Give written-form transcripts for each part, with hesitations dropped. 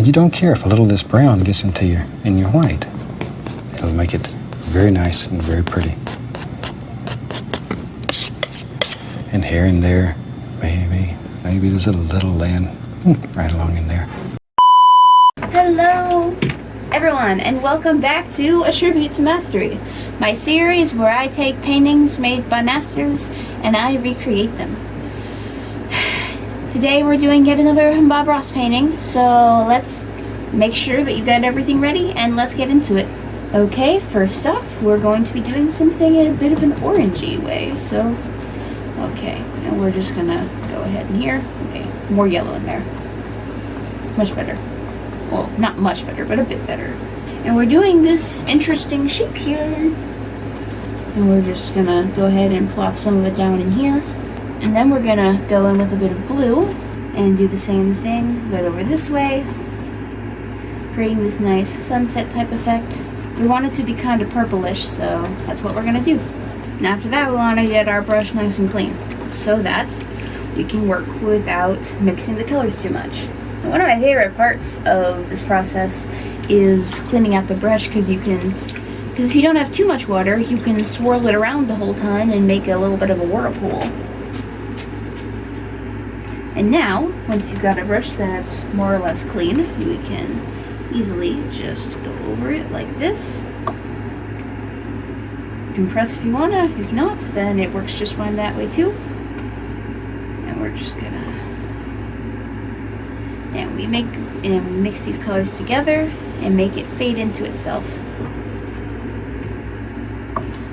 you don't care if a little of this brown gets into in your white. It'll make it very nice and very pretty. And here and there, maybe there's a little laying right along in there. Hello everyone, and welcome back to A Tribute to Mastery, my series where I take paintings made by masters and I recreate them. Today we're doing yet another Bob Ross painting, so let's make sure that you got everything ready and let's get into it. Okay, first off, we're going to be doing something in a bit of an orangey way, so okay, and we're just gonna go ahead in here. Okay, more yellow in there. Much better. Well, not much better, but a bit better. And we're doing this interesting shape here. And we're just gonna go ahead and plop some of it down in here. And then we're gonna go in with a bit of blue and do the same thing, but over this way, creating this nice sunset type effect. We want it to be kind of purplish, so that's what we're gonna do. And after that, we wanna get our brush nice and clean so that we can work without mixing the colors too much. One of my favorite parts of this process is cleaning out the brush, because if you don't have too much water, you can swirl it around the whole time and make a little bit of a whirlpool. And now, once you've got a brush that's more or less clean, we can easily just go over it like this. You can press if you wanna, if not, then it works just fine that way too. And we're just gonna we mix these colors together and make it fade into itself.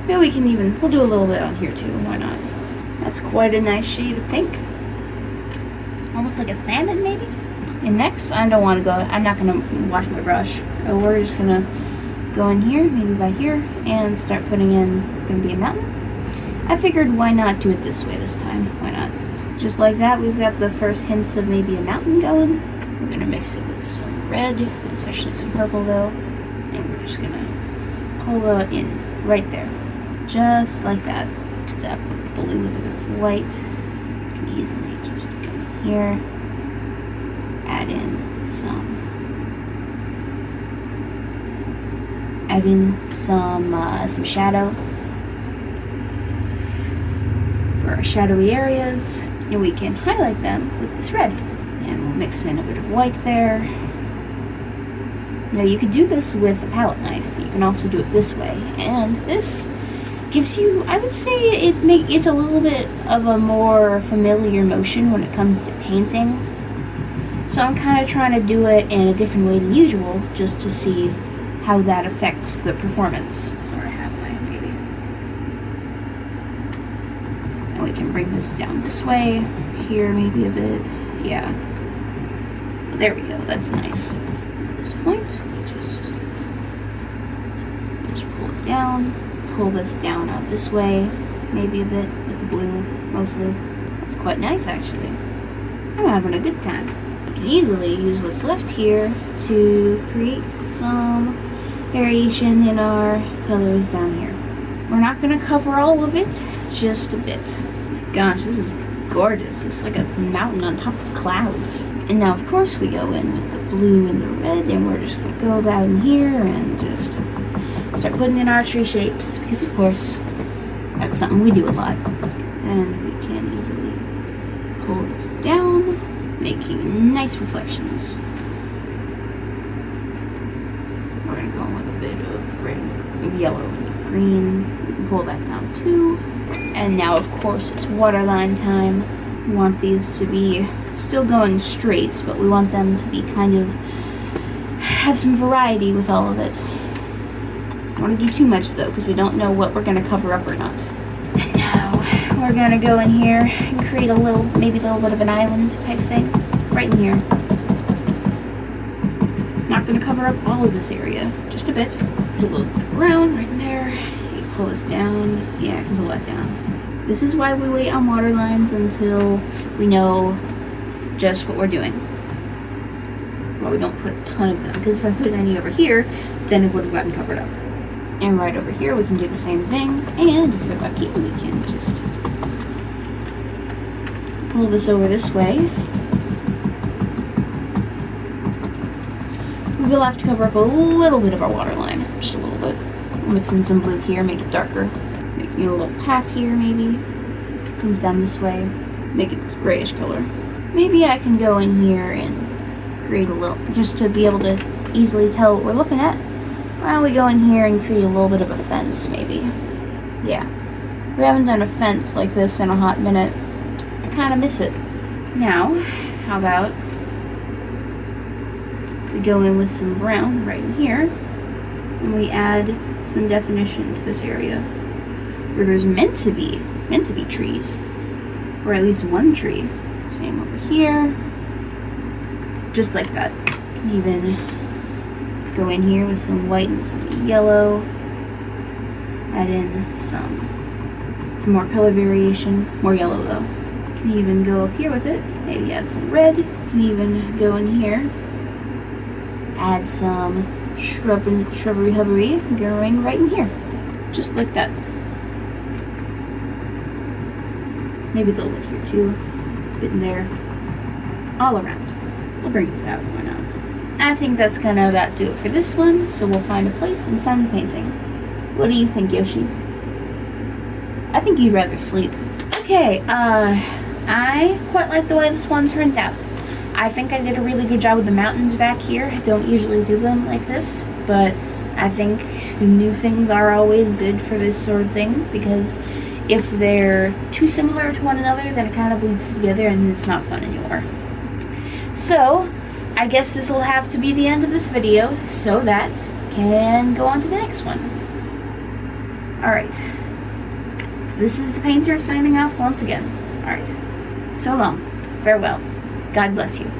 Maybe we'll do a little bit on here too, why not? That's quite a nice shade of pink. Almost like a salmon maybe? And next, I'm not gonna wash my brush. So we're just gonna go in here, maybe by here, and start putting in, it's gonna be a mountain. I figured why not do it this way this time, why not? Just like that, we've got the first hints of maybe a mountain going. We're gonna mix it with some red, especially some purple though. And we're just gonna pull that in right there. Just like that. Mix that blue with a bit of white. You can easily just come in here. Add in some shadow for our shadowy areas. And we can highlight them with this red. And we'll mix in a bit of white there. Now you could do this with a palette knife. You can also do it this way. And this gives you, I would say, it's a little bit of a more familiar motion when it comes to painting. So I'm kind of trying to do it in a different way than usual, just to see how that affects the performance. Sorry, halfway maybe. And we can bring this down this way. Here maybe a bit. Yeah. There we go, that's nice. At this point, we just pull it down, pull this down out this way, maybe a bit with the blue, mostly. That's quite nice, actually. I'm having a good time. We can easily use what's left here to create some variation in our colors down here. We're not gonna cover all of it, just a bit. Gosh, this is gorgeous. It's like a mountain on top of clouds. And now, of course, we go in with the blue and the red, and we're just going to go about in here and just start putting in our tree shapes, because, of course, that's something we do a lot. And we can easily pull this down, making nice reflections. We're going to go in with a bit of red, yellow, and green. We can pull that down, too. And now, of course, it's waterline time. We want these to be still going straight, but we want them to be kind of have some variety with all of it. Don't want to do too much though, because we don't know what we're going to cover up or not. And now we're going to go in here and create maybe a little bit of an island type thing right in here. Not going to cover up all of this area, just a bit. Put a little bit of brown right in there. You pull this down. Yeah, I can pull that down. This is why we wait on water lines until we know just what we're doing. Well, we don't put a ton of them, because if I put any over here, then it would have gotten covered up. And right over here, we can do the same thing. And if we're lucky, we can just pull this over this way. we'll have to cover up a little bit of our water line. Just a little bit. Mix in some blue here, make it darker. Making a little path here, maybe. Comes down this way. Make it this grayish color. Maybe I can go in here and create a little, just to be able to easily tell what we're looking at. Why don't we go in here and create a little bit of a fence, maybe. Yeah. We haven't done a fence like this in a hot minute. I kind of miss it. Now, how about we go in with some brown right in here, and we add some definition to this area where there's meant to be trees, or at least one tree. Same over here, just like that. Can even go in here with some white and some yellow. Add in some more color variation, more yellow though. Can even go up here with it. Maybe add some red. Can even go in here. Add some shrubbery hubbery going right in here, just like that. Maybe a little bit here too, a bit in there, all around. We'll bring this out, why not? I think that's gonna about do it for this one, so we'll find a place and sign the painting. What do you think, Yoshi? I think you'd rather sleep. Okay, I quite like the way this one turned out. I think I did a really good job with the mountains back here. I don't usually do them like this, but I think new things are always good for this sort of thing, because if they're too similar to one another, then it kind of bleeds together and it's not fun anymore. So, I guess this will have to be the end of this video so that we can go on to the next one. Alright. This is the painter signing off once again. Alright. So long. Farewell. God bless you.